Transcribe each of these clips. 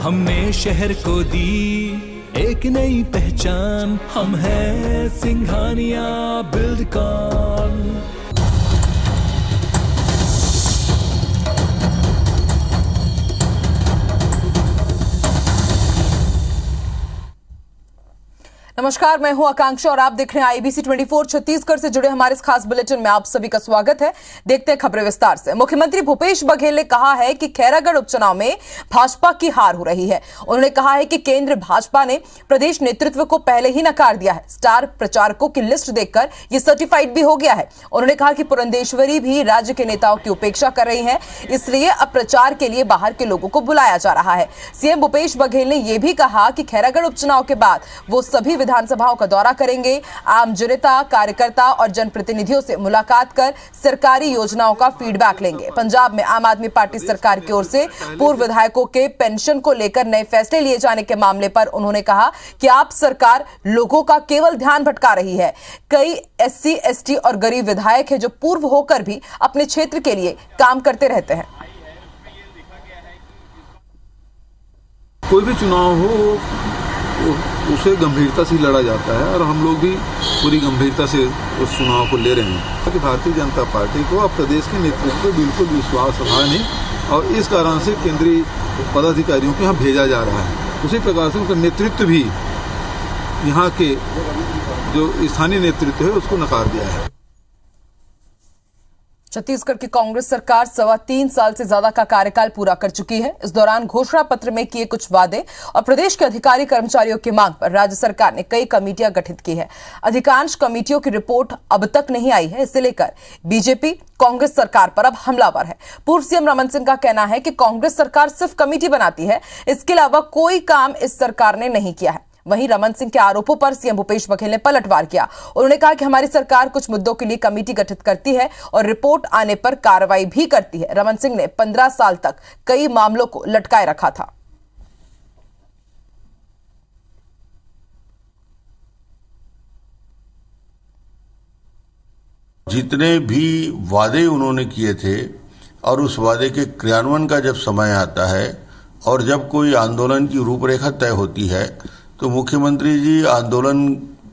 हमने शहर को दी एक नई पहचान, हम हैं सिंघानिया बिल्डकॉन। नमस्कार, मैं हूं आकांक्षा और आप देख रहे हैं आईबीसी 24 छत्तीसगढ़ से जुड़े हमारे इस खास बुलेटिन में आप सभी का स्वागत है। देखते हैं खबरें विस्तार से। मुख्यमंत्री भूपेश बघेल ने कहा है कि खैरागढ़ उपचुनाव में भाजपा की हार हो रही है। उन्होंने कहा है कि केंद्र भाजपा ने प्रदेश नेतृत्व को पहले ही नकार दिया है। स्टार प्रचारकों की लिस्ट देखकर यह सर्टिफाइड भी हो गया है। उन्होंने कहा कि पुरंदेश्वरी भी राज्य के नेताओं की उपेक्षा कर रही है, इसलिए अब प्रचार के लिए बाहर के लोगों को बुलाया जा रहा है। सीएम भूपेश बघेल ने यह भी कहा कि खैरागढ़ उपचुनाव के बाद वो सभी विधानसभाओं का दौरा करेंगे, आम जनता, कार्यकर्ता और जनप्रतिनिधियों से मुलाकात कर सरकारी योजनाओं का फीडबैक लेंगे। पंजाब में आम आदमी पार्टी सरकार की ओर से पूर्व विधायकों के पेंशन को लेकर नए फैसले लिए जाने के मामले पर उन्होंने कहा कि आप सरकार लोगों का केवल ध्यान भटका रही है। कई एससी, एसटी और गरीब विधायक हैं जो पूर्व होकर भी अपने क्षेत्र के लिए काम करते रहते हैं। कोई भी चुनाव हो उसे गंभीरता से लड़ा जाता है और हम लोग भी पूरी गंभीरता से उस चुनाव को ले रहे हैं कि भारतीय जनता पार्टी को अब प्रदेश के नेतृत्व पर बिल्कुल विश्वास रहा नहीं और इस कारण से केंद्रीय पदाधिकारियों को यहाँ भेजा जा रहा है। उसी प्रकार से उनका नेतृत्व भी यहाँ के जो स्थानीय नेतृत्व है उसको नकार दिया है। छत्तीसगढ़ की कांग्रेस सरकार 3.25 साल से ज्यादा का कार्यकाल पूरा कर चुकी है। इस दौरान घोषणा पत्र में किए कुछ वादे और प्रदेश के अधिकारी कर्मचारियों की मांग पर राज्य सरकार ने कई कमेटियां गठित की है। अधिकांश कमेटियों की रिपोर्ट अब तक नहीं आई है। इसे लेकर बीजेपी कांग्रेस सरकार पर अब हमलावर है। पूर्व सीएम रमन सिंह का कहना है कि कांग्रेस सरकार सिर्फ कमेटी बनाती है, इसके अलावा कोई काम इस सरकार ने नहीं किया है। वहीं रमन सिंह के आरोपों पर सीएम भूपेश बघेल ने पलटवार किया। उन्होंने कहा कि हमारी सरकार कुछ मुद्दों के लिए कमेटी गठित करती है और रिपोर्ट आने पर कार्रवाई भी करती है। रमन सिंह ने 15 साल तक कई मामलों को लटकाए रखा था। जितने भी वादे उन्होंने किए थे और उस वादे के क्रियान्वयन का जब समय आता है और जब कोई आंदोलन की रूपरेखा तय होती है तो मुख्यमंत्री जी आंदोलन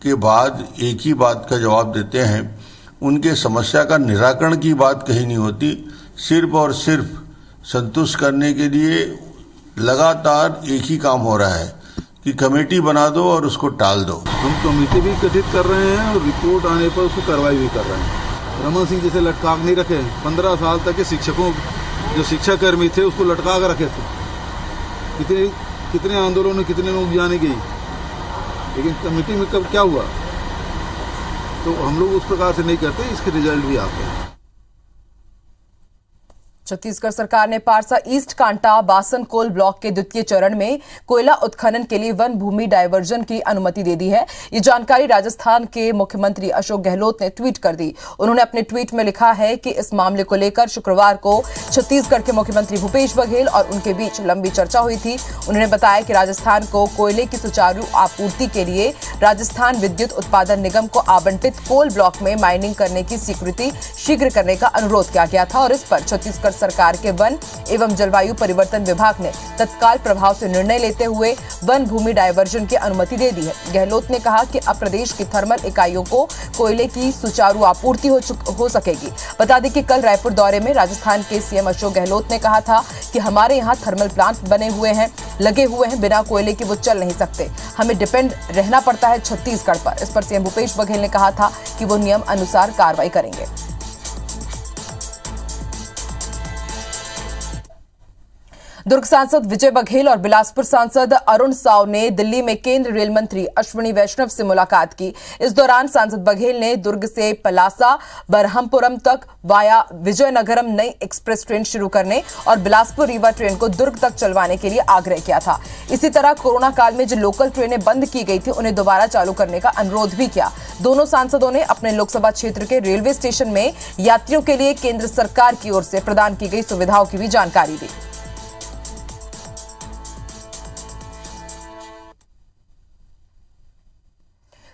के बाद एक ही बात का जवाब देते हैं। उनके समस्या का निराकरण की बात कहीं नहीं होती, सिर्फ और सिर्फ संतुष्ट करने के लिए लगातार एक ही काम हो रहा है कि कमेटी बना दो और उसको टाल दो। हम कमेटी भी गठित कर रहे हैं और रिपोर्ट आने पर उसको कार्रवाई भी कर रहे हैं। रमन सिंह जैसे लटका नहीं रखे, 15 साल तक के शिक्षकों जो शिक्षाकर्मी थे उसको लटका कर रखे थे। कितने आंदोलन में कितने लोग जाने गई, लेकिन कमेटी में कब क्या हुआ? तो हम लोग उस प्रकार से नहीं करते, इसके रिजल्ट भी आते हैं। छत्तीसगढ़ सरकार ने पारसा ईस्ट कांटा बासन कोल ब्लॉक के द्वितीय चरण में कोयला उत्खनन के लिए वन भूमि डायवर्जन की अनुमति दे दी है। ये जानकारी राजस्थान के मुख्यमंत्री अशोक गहलोत ने ट्वीट कर दी। उन्होंने अपने ट्वीट में लिखा है कि इस मामले को लेकर शुक्रवार को छत्तीसगढ़ के मुख्यमंत्री भूपेश बघेल और उनके बीच लंबी चर्चा हुई थी। उन्होंने बताया कि राजस्थान को कोयले की सुचारू आपूर्ति के लिए राजस्थान विद्युत उत्पादन निगम को आवंटित कोल ब्लॉक में माइनिंग करने की स्वीकृति शीघ्र करने का अनुरोध किया गया था और इस पर छत्तीसगढ़ सरकार के वन एवं जलवायु परिवर्तन विभाग ने तत्काल प्रभाव से निर्णय लेते हुए वन भूमि डायवर्जन की अनुमति दे दी है। गहलोत ने कहा कि अब प्रदेश की थर्मल इकाइयों को कोयले की सुचारू आपूर्ति हो सकेगी। बता दें कि कल रायपुर दौरे में राजस्थान के सीएम अशोक गहलोत ने कहा था कि हमारे यहाँ थर्मल प्लांट लगे हुए हैं, बिना कोयले के वो चल नहीं सकते, हमें डिपेंड रहना पड़ता है छत्तीसगढ़ पर। इस पर सीएम भूपेश बघेल ने कहा था कि वो नियम अनुसार कार्रवाई करेंगे। दुर्ग सांसद विजय बघेल और बिलासपुर सांसद अरुण साव ने दिल्ली में केंद्रीय रेल मंत्री अश्विनी वैष्णव से मुलाकात की। इस दौरान सांसद बघेल ने दुर्ग से पलासा बरहमपुरम तक वाया विजयनगरम नई एक्सप्रेस ट्रेन शुरू करने और बिलासपुर रीवा ट्रेन को दुर्ग तक चलवाने के लिए आग्रह किया था। इसी तरह कोरोना काल में जो लोकल ट्रेनें बंद की गई थी उन्हें दोबारा चालू करने का अनुरोध भी किया। दोनों सांसदों ने अपने लोकसभा क्षेत्र के रेलवे स्टेशन में यात्रियों के लिए केंद्र सरकार की ओर से प्रदान की गई सुविधाओं की भी जानकारी दी।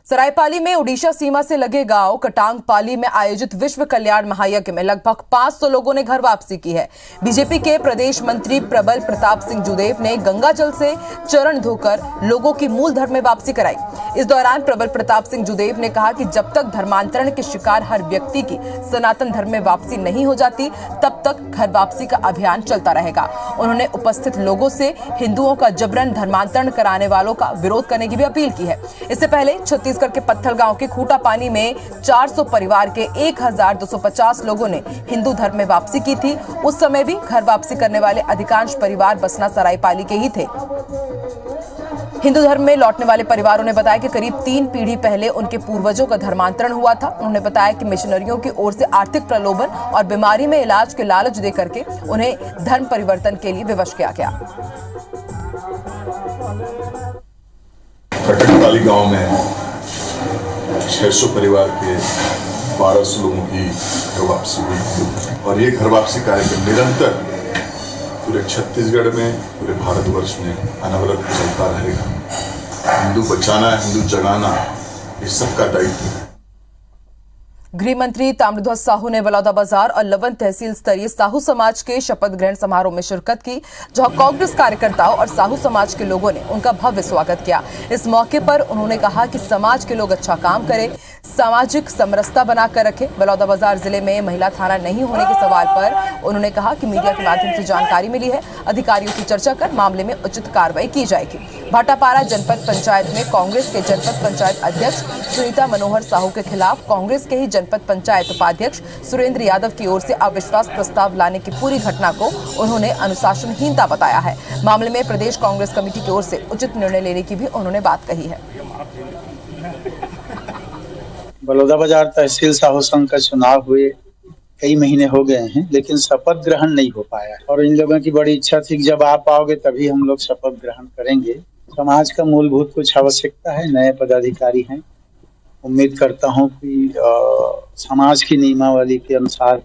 सरायपाली में उड़ीसा सीमा से लगे गांव कटांगपाली में आयोजित विश्व कल्याण महायज्ञ में लगभग 500 लोगों ने घर वापसी की है। बीजेपी के प्रदेश मंत्री प्रबल प्रताप सिंह जुदेव ने गंगा जल से चरण धोकर लोगों की मूल धर्म में वापसी कराई। इस दौरान प्रबल प्रताप सिंह जुदेव ने कहा कि जब तक धर्मांतरण के शिकार हर व्यक्ति की सनातन धर्म में वापसी नहीं हो जाती, तब तक घर वापसी का अभियान चलता रहेगा। उन्होंने उपस्थित लोगों से हिंदुओं का जबरन धर्मांतरण कराने वालों का विरोध करने की भी अपील की है। इससे पहले छत्तीसगढ़ के पत्थल गांव के खूटा पानी में 400 परिवार के 1250 लोगों ने हिंदू धर्म में वापसी की थी। उस समय भी घर वापसी करने वाले अधिकांश परिवार बसना सरायपाली के ही थे। हिंदू धर्म में लौटने वाले परिवारों ने बताया कि करीब 3 पीढ़ी पहले उनके पूर्वजों का धर्मांतरण हुआ था। उन्होंने बताया कि मिशनरियों की ओर से आर्थिक प्रलोभन और बीमारी में इलाज के लालच देकर के उन्हें धर्म परिवर्तन के लिए विवश किया गया। कटांगपाली गांव में 600 परिवार के 1200 लोगों की घर वापसी हुई और ये घर वापसी कार्यक्रम निरंतर पूरे छत्तीसगढ़ में, पूरे भारतवर्ष में अनवरत चलता रहेगा। हिंदू बचाना, हिंदू जगाना, ये सबका दायित्व है। गृह मंत्री ताम्रध्वज साहू ने बलौदाबाजार और लवन तहसील स्तरीय साहू समाज के शपथ ग्रहण समारोह में शिरकत की, जहां कांग्रेस कार्यकर्ताओं और साहू समाज के लोगों ने उनका भव्य स्वागत किया। इस मौके पर उन्होंने कहा कि समाज के लोग अच्छा काम करें, सामाजिक समरसता बनाकर रखें। बलौदाबाजार जिले में महिला थाना नहीं होने के सवाल पर उन्होंने कहा कि मीडिया के माध्यम से जानकारी मिली है, अधिकारियों से चर्चा कर मामले में उचित कार्रवाई की जाएगी। भाटापारा जनपद पंचायत में कांग्रेस के जनपद पंचायत अध्यक्ष सुनीता मनोहर साहू के खिलाफ कांग्रेस के ही जनपद पंचायत उपाध्यक्ष सुरेंद्र यादव की ओर से अविश्वास प्रस्ताव लाने की पूरी घटना को उन्होंने अनुशासनहीनता बताया है। मामले में प्रदेश कांग्रेस कमेटी की ओर से उचित निर्णय लेने की भी उन्होंने बात कही है। बलौदाबाजार तहसील साहू संघ का चुनाव हुए कई महीने हो गए हैं, लेकिन शपथ ग्रहण नहीं हो पाया और इन लोगों की बड़ी इच्छा थी कि जब आप आओगे तभी हम लोग शपथ ग्रहण करेंगे। समाज का मूलभूत कुछ आवश्यकता है, नए पदाधिकारी हैं, उम्मीद करता हूं कि समाज की नियमावली के अनुसार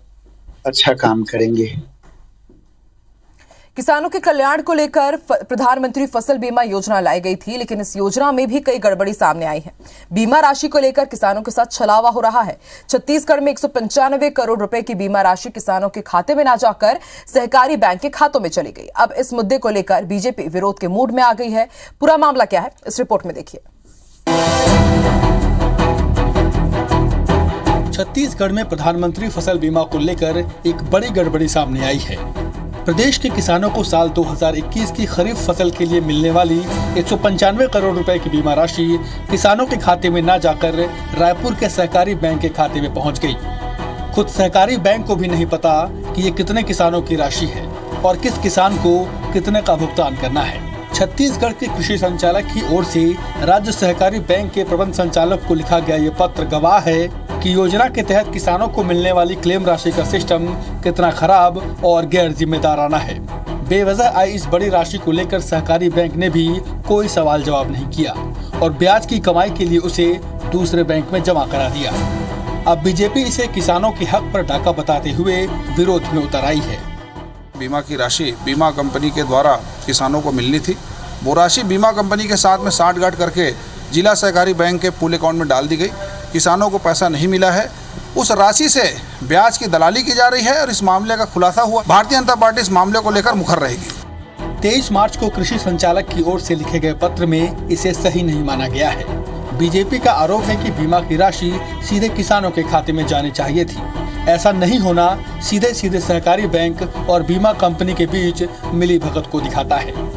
अच्छा काम करेंगे। किसानों के कल्याण को लेकर प्रधानमंत्री फसल बीमा योजना लाई गई थी, लेकिन इस योजना में भी कई गड़बड़ी सामने आई है। बीमा राशि को लेकर किसानों के साथ छलावा हो रहा है। छत्तीसगढ़ में 195 करोड़ रुपए की बीमा राशि किसानों के खाते में ना जाकर सहकारी बैंक के खातों में चली गई। अब इस मुद्दे को लेकर बीजेपी विरोध के मूड में आ गई है। पूरा मामला क्या है, इस रिपोर्ट में देखिए। छत्तीसगढ़ में प्रधानमंत्री फसल बीमा को लेकर एक बड़ी गड़बड़ी सामने आई है। प्रदेश के किसानों को साल 2021 की खरीफ फसल के लिए मिलने वाली 195 करोड़ रुपए की बीमा राशि किसानों के खाते में न जाकर रायपुर के सहकारी बैंक के खाते में पहुंच गई। खुद सहकारी बैंक को भी नहीं पता कि ये कितने किसानों की राशि है और किस किसान को कितने का भुगतान करना है। छत्तीसगढ़ के कृषि संचालक की ओर से राज्य सहकारी बैंक के प्रबंध संचालक को लिखा गया ये पत्र गवाह है कि योजना के तहत किसानों को मिलने वाली क्लेम राशि का सिस्टम कितना खराब और गैर जिम्मेदाराना है। बेवजह आई इस बड़ी राशि को लेकर सहकारी बैंक ने भी कोई सवाल जवाब नहीं किया और ब्याज की कमाई के लिए उसे दूसरे बैंक में जमा करा दिया। अब बीजेपी इसे किसानों के हक पर डाका बताते हुए विरोध में उतर आई है। बीमा की राशि बीमा कंपनी के द्वारा किसानों को मिलनी थी। वो राशि बीमा कंपनी के साथ में साठगांठ करके जिला सहकारी बैंक के पूल अकाउंट में डाल दी गई। किसानों को पैसा नहीं मिला है। उस राशि से ब्याज की दलाली की जा रही है और इस मामले का खुलासा हुआ। भारतीय जनता पार्टी इस मामले को लेकर मुखर रहेगी। 23 मार्च को कृषि संचालक की ओर से लिखे गए पत्र में इसे सही नहीं माना गया है। बीजेपी का आरोप है कि बीमा की राशि सीधे किसानों के खाते में जानी चाहिए थी। ऐसा नहीं होना सीधे सीधे सहकारी बैंक और बीमा कंपनी के बीच मिली भगत को दिखाता है।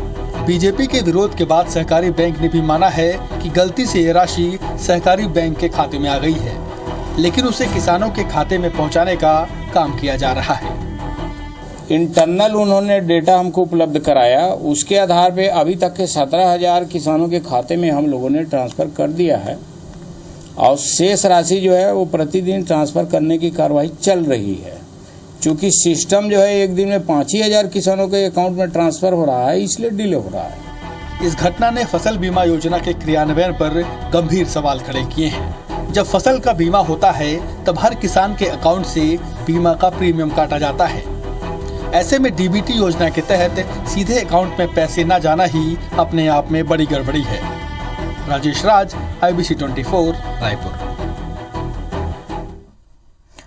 बीजेपी के विरोध के बाद सहकारी बैंक ने भी माना है कि गलती से ये राशि सहकारी बैंक के खाते में आ गई है, लेकिन उसे किसानों के खाते में पहुंचाने का काम किया जा रहा है। इंटरनल उन्होंने डेटा हमको उपलब्ध कराया, उसके आधार पे अभी तक के 17,000 किसानों के खाते में हम लोगों ने ट्रांसफर कर दिया है और शेष राशि जो है वो प्रतिदिन ट्रांसफर करने की कार्रवाई चल रही है। चूंकि सिस्टम जो है एक दिन में 5,000 किसानों के अकाउंट में ट्रांसफर हो रहा है, इसलिए डिले हो रहा है। इस घटना ने फसल बीमा योजना के क्रियान्वयन पर गंभीर सवाल खड़े किए हैं। जब फसल का बीमा होता है तब हर किसान के अकाउंट से बीमा का प्रीमियम काटा जाता है। ऐसे में डीबीटी योजना के तहत सीधे अकाउंट में पैसे न जाना ही अपने आप में बड़ी गड़बड़ी है। राजेश राज, IBC 24, रायपुर।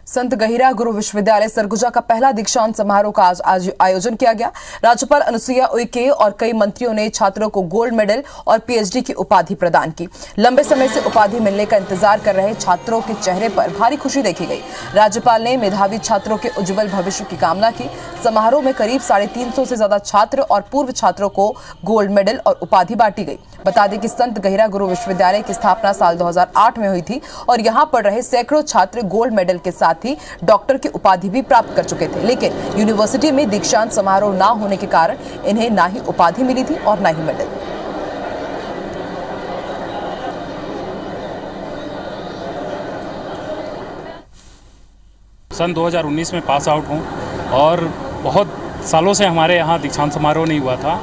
संत गहिरा गुरु विश्वविद्यालय सरगुजा का पहला दीक्षांत समारोह का आज आयोजन किया गया। राज्यपाल अनुसुईया उइके और कई मंत्रियों ने छात्रों को गोल्ड मेडल और PhD की उपाधि प्रदान की। लंबे समय से उपाधि मिलने का इंतजार कर रहे छात्रों के चेहरे पर भारी खुशी देखी गई। राज्यपाल ने मेधावी छात्रों के उज्जवल भविष्य की कामना की। समारोह में करीब 350 से ज्यादा छात्र और पूर्व छात्रों को गोल्ड मेडल और उपाधि बांटी गई। बता दें कि संत गहिरा गुरु विश्वविद्यालय की स्थापना साल 2008 में हुई थी और यहां पढ़ रहे सैकड़ों छात्र गोल्ड मेडल के साथ ही डॉक्टर की उपाधि भी प्राप्त कर चुके थे, लेकिन यूनिवर्सिटी में दीक्षांत समारोह न होने के कारण इन्हें ना ही उपाधि मिली थी और न ही मेडल। सन 2019 में पास आउट हूँ और बहुत सालों से हमारे यहाँ दीक्षांत समारोह नहीं हुआ था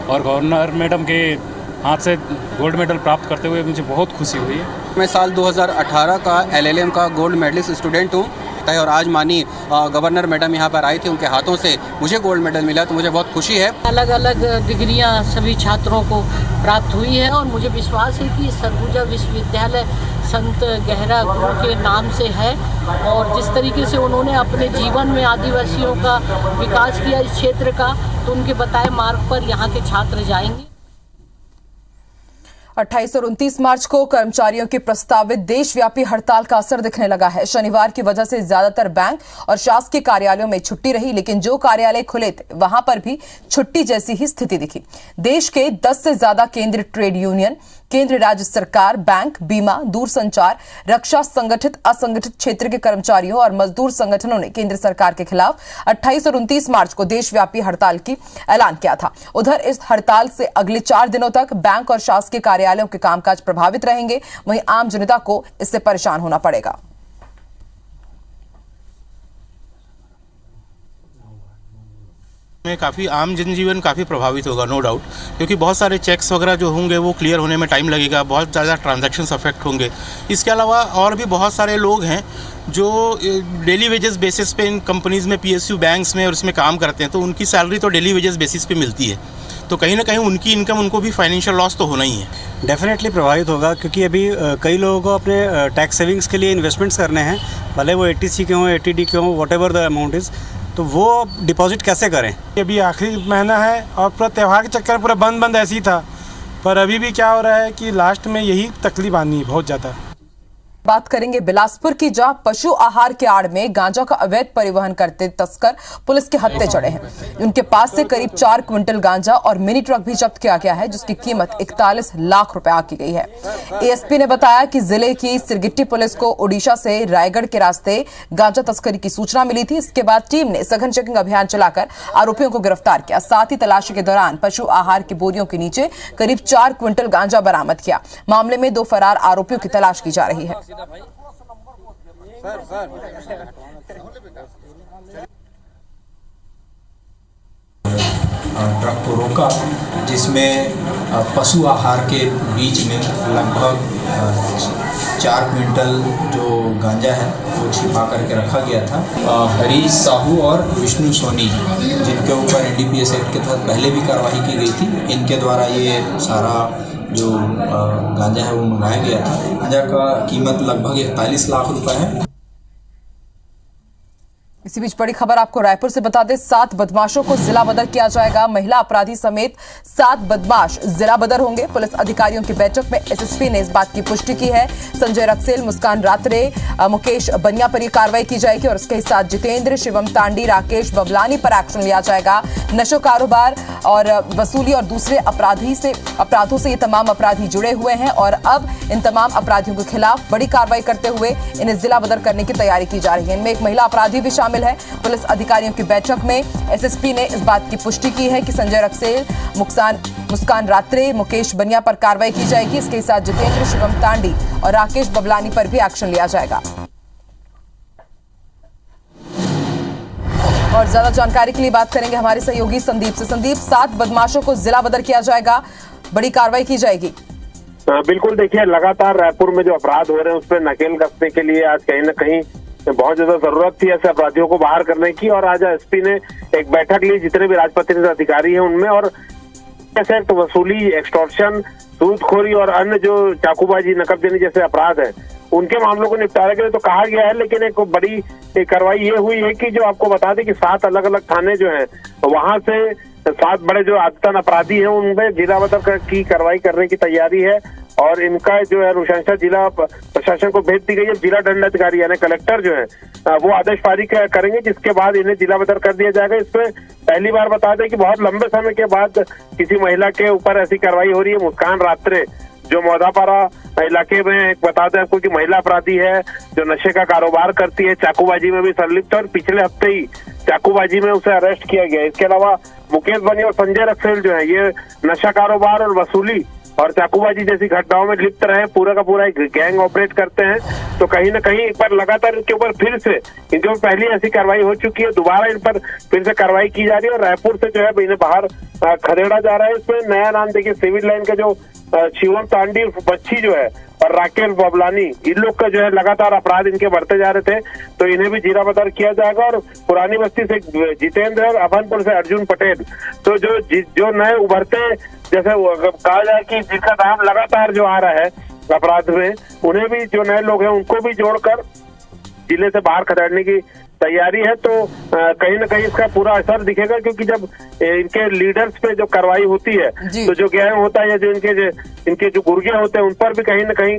और गवर्नर मैडम के हाथ से गोल्ड मेडल प्राप्त करते हुए मुझे बहुत खुशी हुई है। मैं साल 2018 का LLM का गोल्ड मेडलिस्ट स्टूडेंट हूँ और आज माननीय गवर्नर मैडम यहाँ पर आई थी, उनके हाथों से मुझे गोल्ड मेडल मिला तो मुझे बहुत खुशी है। अलग अलग डिग्रियाँ सभी छात्रों को प्राप्त हुई है और मुझे विश्वास है कि सरगुजा विश्वविद्यालय संत गहरा गुरु के नाम से है और जिस तरीके से उन्होंने अपने जीवन में आदिवासियों का विकास किया इस क्षेत्र का, तो उनके बताए मार्ग पर यहाँ के छात्र जाएंगे। 28 और 29 मार्च को कर्मचारियों की प्रस्तावित देशव्यापी हड़ताल का असर दिखने लगा है। शनिवार की वजह से ज्यादातर बैंक और शासकीय कार्यालयों में छुट्टी रही, लेकिन जो कार्यालय खुले थे वहां पर भी छुट्टी जैसी ही स्थिति दिखी। देश के 10 से ज्यादा केंद्रीय ट्रेड यूनियन, केंद्र राज्य सरकार, बैंक, बीमा, दूरसंचार, रक्षा, संगठित असंगठित क्षेत्र के कर्मचारियों और मजदूर संगठनों ने केंद्र सरकार के खिलाफ 28 और 29 मार्च को देशव्यापी हड़ताल की ऐलान किया था। उधर इस हड़ताल से अगले 4 दिनों तक बैंक और शासकीय कार्यालयों के कामकाज प्रभावित रहेंगे, वहीं आम जनता को इससे परेशान होना पड़ेगा। में काफ़ी आम जनजीवन काफ़ी प्रभावित होगा, नो डाउट, क्योंकि बहुत सारे चेक्स वगैरह जो होंगे वो क्लियर होने में टाइम लगेगा, बहुत ज़्यादा ट्रांजैक्शंस अफेक्ट होंगे। इसके अलावा और भी बहुत सारे लोग हैं जो डेली वेजेस बेसिस पे इन कंपनीज़ में, PSU बैंक्स में और इसमें काम करते हैं, तो उनकी सैलरी तो डेली वेजेस बेसिस पे मिलती है, तो कहीं ना कहीं उनकी इनकम उनको भी फाइनेंशियल लॉस तो होना ही है। डेफिनेटली प्रभावित होगा, क्योंकि अभी कई लोगों को अपने टैक्स सेविंग्स के लिए इन्वेस्टमेंट्स करने हैं, भले वो 80C के हों, 80D के हों, what ever the amount is, तो वो डिपॉजिट कैसे करें। अभी आखिरी महीना है और पूरा त्यौहार के चक्कर में पूरा बंद ऐसे ही था, पर अभी भी क्या हो रहा है कि लास्ट में यही तकलीफ आनी है बहुत ज़्यादा। बात करेंगे बिलासपुर की, जहां पशु आहार के आड़ में गांजा का अवैध परिवहन करते तस्कर पुलिस के हत्थे चढ़े हैं। उनके पास से करीब 4 क्विंटल गांजा और मिनी ट्रक भी जब्त किया गया है, जिसकी कीमत 41 लाख रुपए आकी गई है। ASP ने बताया कि जिले की सिरगिट्टी पुलिस को ओडिशा से रायगढ़ के रास्ते गांजा तस्करी की सूचना मिली थी। इसके बाद टीम ने सघन चेकिंग अभियान चलाकर आरोपियों को गिरफ्तार किया। साथ ही तलाशी के दौरान पशु आहार की बोरियों के नीचे करीब 4 क्विंटल गांजा बरामद किया। मामले में 2 फरार आरोपियों की तलाश की जा रही है। ट्रक को रोका, जिसमें पशु आहार के बीच में लगभग 4 क्विंटल जो गांजा है वो छिपा करके रखा गया था। हरीश साहू और विष्णु सोनी, जिनके ऊपर NDPS एक्ट के तहत पहले भी कार्रवाई की गई थी, इनके द्वारा ये सारा जो गांजा है वो मंगाया गया था। गांजा का कीमत लगभग 41 लाख रुपए है। इसी बीच बड़ी खबर आपको रायपुर से बता दें, 7 बदमाशों को जिला बदर किया जाएगा। महिला अपराधी समेत 7 बदमाश जिला बदर होंगे। पुलिस अधिकारियों की बैठक में SSP ने इस बात की पुष्टि की है। संजय रक्सेल, मुस्कान रात्रे, मुकेश बनिया पर यह कार्रवाई की जाएगी और इसके साथ जितेंद्र, शिवम तांडी, राकेश बबलानी पर एक्शन लिया जाएगा। नशो कारोबार और वसूली और दूसरे अपराधों से ये तमाम अपराधी जुड़े हुए हैं और अब इन तमाम अपराधियों के खिलाफ बड़ी कार्रवाई करते हुए इन्हें जिला बदर करने की तैयारी की जा रही है। इनमें एक महिला अपराधी भी शामिल है। पुलिस अधिकारियों की बैठक में SSP ने इस बात की पुष्टि की है कि संजय रक्सेल, मुस्कान रात्रे, मुकेश बनिया पर कार्रवाई की जाएगी। इसके साथ जितेंद्र, शिवम तांडी और राकेश बबलानी पर भी एक्शन लिया जाएगा। और ज्यादा जानकारी के लिए बात करेंगे हमारे सहयोगी संदीप से। संदीप, 7 बदमाशों को जिला बदर किया जाएगा, बड़ी कार्रवाई की जाएगी। बिल्कुल, देखिए लगातार रायपुर में जो अपराध हो रहे हैं उस पर नकेल कसने के लिए आज कहीं न कहीं बहुत ज्यादा जरूरत थी ऐसे अपराधियों को बाहर करने की, और आज SP ने एक बैठक ली जितने भी राजपत्रित अधिकारी हैं उनमें, और एक्ट, वसूली, एक्सटॉर्शन सूदखोरी और अन्य जो चाकूबाजी, नकबजनी जैसे अपराध हैं, उनके मामलों को निपटाने के लिए तो कहा गया है। लेकिन एक बड़ी कार्रवाई ये हुई है कि जो आपको बता दें कि 7 अलग अलग थाने जो हैं, वहां से 7 बड़े जो आदतन अपराधी हैं उनमें जिला बदर की कार्रवाई करने की तैयारी है और इनका जो है अनुशंसा जिला प्रशासन को भेज दी गई है। जिला दंडाधिकारी यानी कलेक्टर जो है वो आदेश पारी करेंगे, जिसके बाद इन्हें जिला बदर कर दिया जाएगा। इसमें पहली बार बता दें कि बहुत लंबे समय के बाद किसी महिला के ऊपर ऐसी कार्रवाई हो रही है। मुस्कान रात्रे जो मौदापारा इलाके में, बता दें आपको कि महिला अपराधी है जो नशे का कारोबार करती है, चाकूबाजी में भी संलिप्त है और पिछले हफ्ते ही चाकूबाजी में उसे अरेस्ट किया गया। इसके अलावा मुकेश बनी और संजय रक्सेल जो है ये नशा कारोबार और वसूली और चाकूबाजी जैसी घटनाओं में लिप्त रहे, पूरा का पूरा एक गैंग ऑपरेट करते हैं। तो कहीं ना कहीं एक बार लगातार इनके ऊपर फिर से, इनके ऊपर पहले ऐसी कार्रवाई हो चुकी है, दोबारा इन पर फिर से कार्रवाई की जा रही है और रायपुर से जो है इन्हें बाहर खदेड़ा जा रहा है। इसमें नया नाम देखिए, सिविल लाइन का जो शिवम तांडी बच्ची जो है और राकेश बबलानी, इन लोग का जो है लगातार अपराध इनके बढ़ते जा रहे थे, तो इन्हें भी जिला बदर किया जाएगा। और पुरानी बस्ती से जितेंद्र और अभनपुर से अर्जुन पटेल, तो जो नए उभरते, जैसे कहा जाए कि जिनका नाम लगातार जो आ रहा है अपराध में, उन्हें भी जो नए लोग हैं उनको भी जोड़कर जिले से बाहर खदेड़ने की तैयारी है। तो कहीं ना कहीं इसका पूरा असर दिखेगा, क्योंकि जब इनके लीडर्स पे जो कार्रवाई होती है तो जो गैंग होता है या जो इनके जो गुर्गे होते हैं उन पर भी कहीं ना कहीं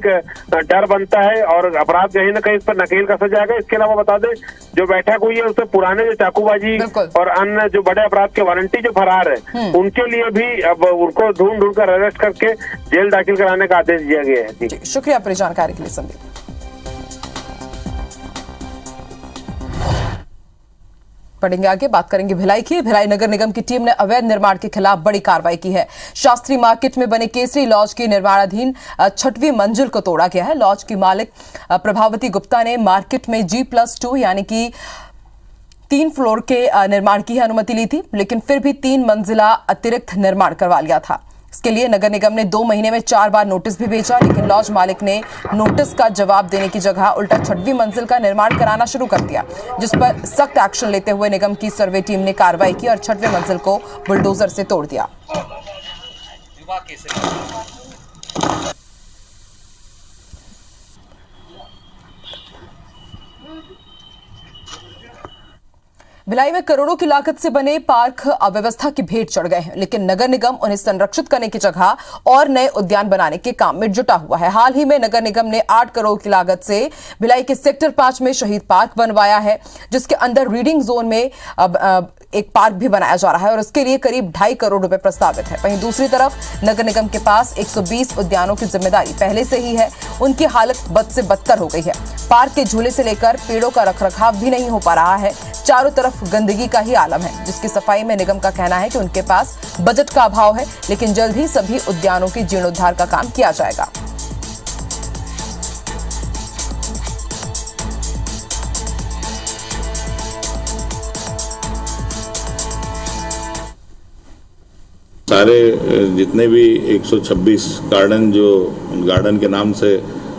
डर बनता है और अपराध कहीं ना कहीं इस पर नकेल कसा जाएगा। इसके अलावा बता दें जो बैठक हुई है उससे पुराने जो चाकूबाजी और अन्य जो बड़े अपराध के वारंटी जो फरार है उनके लिए भी अब उनको ढूंढ कर अरेस्ट करके जेल दाखिल कराने का आदेश दिया गया है। जी शुक्रिया पूरी जानकारी के लिए संदीप। पढ़ेंगे आगे, बात करेंगे भिलाई की। भिलाई नगर निगम की टीम ने अवैध निर्माण के खिलाफ बड़ी कार्रवाई की है। शास्त्री मार्केट में बने केसरी लॉज की निर्माणाधीन 6वीं मंजिल को तोड़ा गया है। लॉज की मालिक प्रभावती गुप्ता ने मार्केट में G+2 यानी कि 3 फ्लोर के निर्माण की अनुमति ली थी, लेकिन फिर भी 3 मंजिला अतिरिक्त निर्माण करवा लिया था। इसके लिए नगर निगम ने 2 महीने में 4 बार नोटिस भी भेजा, लेकिन लॉज मालिक ने नोटिस का जवाब देने की जगह उल्टा 6वीं मंजिल का निर्माण कराना शुरू कर दिया, जिस पर सख्त एक्शन लेते हुए निगम की सर्वे टीम ने कार्रवाई की और 6वीं मंजिल को बुलडोजर से तोड़ दिया। भिलाई में करोड़ों की लागत से बने पार्क अव्यवस्था की भेंट चढ़ गए हैं, लेकिन नगर निगम उन्हें संरक्षित करने की जगह और नए उद्यान बनाने के काम में जुटा हुआ है। हाल ही में नगर निगम ने 8 करोड़ की लागत से भिलाई के सेक्टर 5 में शहीद पार्क बनवाया है, जिसके अंदर रीडिंग जोन में अब एक पार्क भी बनाया जा रहा है और उसके लिए करीब 2.5 करोड़ रुपए प्रस्तावित है। वहीं दूसरी तरफ नगर निगम के पास 120 उद्यानों की जिम्मेदारी पहले से ही है, उनकी हालत बद से बदतर हो गई है। पार्क के झूले से लेकर पेड़ों का रखरखाव भी नहीं हो पा रहा है। चारों तरफ गंदगी का ही आलम है, जिसकी सफाई में निगम का कहना है कि उनके पास बजट का अभाव है, लेकिन जल्द ही सभी उद्यानों की जीर्णोद्धार का काम किया जाएगा। सारे जितने भी 126 गार्डन जो गार्डन के नाम से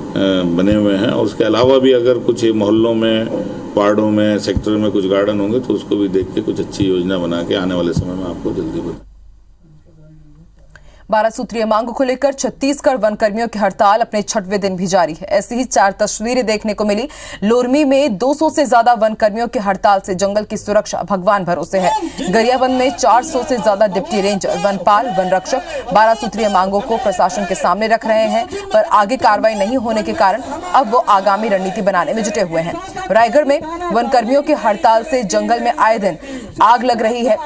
बने हुए हैं, और उसके अलावा भी अगर कुछ मोहल्लों में, वार्डों में, सेक्टर में कुछ गार्डन होंगे तो उसको भी देख के कुछ अच्छी योजना बना के आने वाले समय में आपको जल्दी बताएं। 12 सूत्रीय मांगों को लेकर छत्तीसगढ़ वन कर्मियों की हड़ताल अपने 6वें दिन भी जारी है। ऐसी ही 4 तस्वीरें देखने को मिली। लोरमी में 200 से ज्यादा वन कर्मियों की हड़ताल से जंगल की सुरक्षा भगवान भरोसे है। गरियाबंद में 400 से ज्यादा डिप्टी रेंजर, वनपाल, वन रक्षक 12 सूत्रीय मांगों को प्रशासन के सामने रख रहे हैं, पर आगे कार्रवाई नहीं होने के कारण अब वो आगामी रणनीति बनाने में जुटे हुए हैं। रायगढ़ में वन कर्मियों की हड़ताल से जंगल में आए दिन आग लग रही है।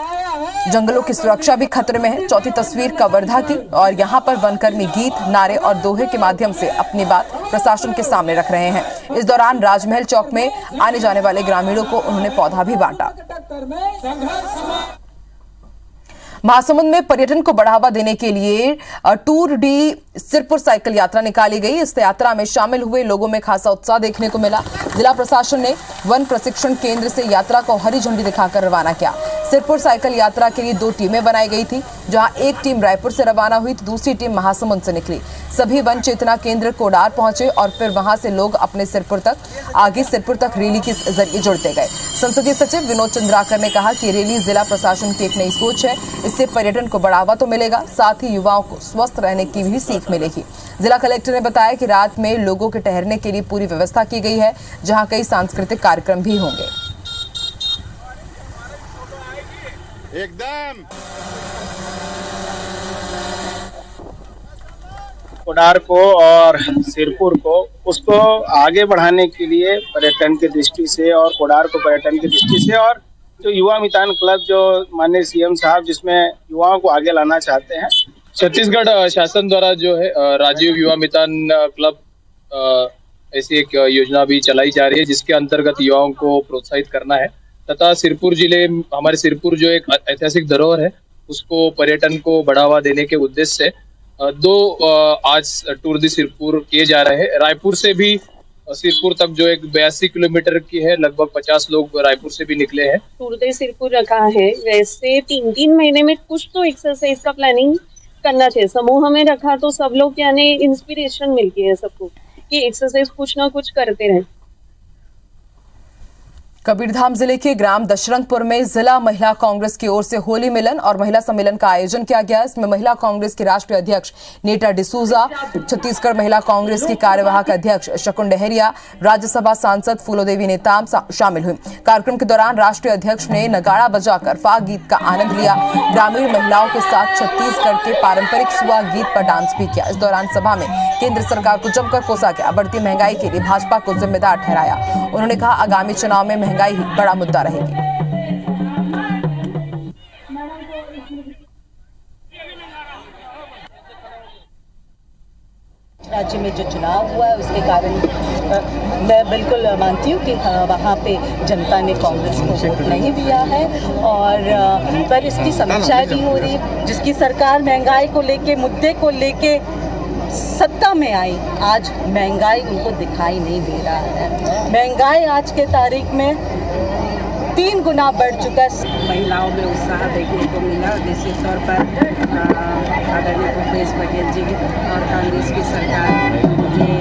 जंगलों की सुरक्षा भी खतरे में है। चौथी तस्वीर कवर्धा की, और यहाँ पर वनकर्मी गीत, नारे और दोहे के माध्यम से अपनी बात प्रशासन के सामने रख रहे हैं। इस दौरान राजमहल चौक में आने जाने वाले ग्रामीणों को उन्होंने पौधा भी बांटा। महासमुंद में पर्यटन को बढ़ावा देने के लिए टूर डी सिरपुर साइकिल यात्रा निकाली गई। इस यात्रा में शामिल हुए लोगों में खासा उत्साह देखने को मिला। जिला प्रशासन ने वन प्रशिक्षण केंद्र से यात्रा को हरी झंडी दिखाकर रवाना किया। सिरपुर साइकिल यात्रा के लिए 2 टीमें बनाई गई थी, जहां एक टीम रायपुर से रवाना हुई तो दूसरी टीम महासमुंद से निकली। सभी वन चेतना केंद्र कोडार पहुंचे और फिर वहां से लोग अपने सिरपुर तक रैली के जरिए जुड़ते गए। संसदीय सचिव विनोद चंद्राकर ने कहा कि रैली जिला प्रशासन की एक नई सोच है। इससे पर्यटन को बढ़ावा तो मिलेगा, साथ ही युवाओं को स्वस्थ रहने की भी सीख मिलेगी। जिला कलेक्टर ने बताया कि रात में लोगों के ठहरने के लिए पूरी व्यवस्था की गई है, जहां कई सांस्कृतिक कार्यक्रम भी होंगे। एकदम कोडार को और सिरपुर को उसको आगे बढ़ाने के लिए पर्यटन की दृष्टि से और कोडार को पर्यटन की दृष्टि से और जो युवा मितान क्लब जो माननीय सीएम साहब जिसमें युवाओं को आगे लाना चाहते हैं, छत्तीसगढ़ शासन द्वारा जो है राजीव युवा मितान क्लब ऐसी एक योजना भी चलाई जा रही है, जिसके अंतर्गत युवाओं को प्रोत्साहित करना है तथा सिरपुर जिले हमारे सिरपुर जो एक ऐतिहासिक धरोहर है उसको पर्यटन को बढ़ावा देने के उद्देश्य से 2 आज टूर दी सिरपुर किए जा रहे हैं। रायपुर से भी सिरपुर तक जो एक 82 किलोमीटर की है, लगभग 50 लोग रायपुर से भी निकले हैं। टूर दी सिरपुर रखा है, वैसे 3-3 महीने में कुछ तो एक्सरसाइज का प्लानिंग करना चाहिए। समूह में रखा तो सब लोग यानी इंस्पिरेशन मिलती है सबको कि एक्सरसाइज कुछ ना कुछ करते रहें। कबीरधाम जिले के ग्राम दशरंगपुर में जिला महिला कांग्रेस की ओर से होली मिलन और महिला सम्मेलन का आयोजन किया गया। इसमें महिला कांग्रेस की राष्ट्रीय अध्यक्ष नीता डिसूजा, छत्तीसगढ़ महिला कांग्रेस की कार्यवाहक अध्यक्ष शकुन डहरिया, राज्यसभा सांसद फूलोदेवी नेताम शामिल हुई। कार्यक्रम के दौरान राष्ट्रीय अध्यक्ष ने नगाड़ा बजाकर फाग गीत का आनंद लिया। ग्रामीण महिलाओं के साथ छत्तीसगढ़ के पारंपरिक सुआ गीत पर डांस भी किया। इस दौरान सभा में केंद्र सरकार को जमकर कोसा गया। बढ़ती महंगाई के लिए भाजपा को जिम्मेदार ठहराया। उन्होंने कहा आगामी चुनाव में महंगाई ही बड़ा मुद्दा रहेगी। राज्य में जो चुनाव हुआ है उसके कारण मैं बिल्कुल मानती हूँ कि वहाँ पे जनता ने कांग्रेस को वोट नहीं दिया है और पर इसकी समीक्षा भी हो रही है। जिसकी सरकार महंगाई को लेके मुद्दे को लेके सत्ता में आई, आज महंगाई उनको दिखाई नहीं दे रहा है। महंगाई आज के तारीख में 3 गुना बढ़ चुका है। महिलाओं में उत्साह देखने को मिला। निश्चित तौर पर आदरणीय भूपेश बघेल जी और कांग्रेस की सरकार की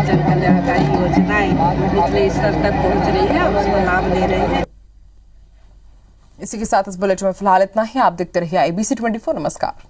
जन कल्याणकारी योजनाएं निचले स्तर तक पहुंच रही है और उसको लाभ ले रहे हैं। इसी के साथ इस बुलेटिन में फिलहाल इतना ही। आप देखते रहिए IBC 24। नमस्कार।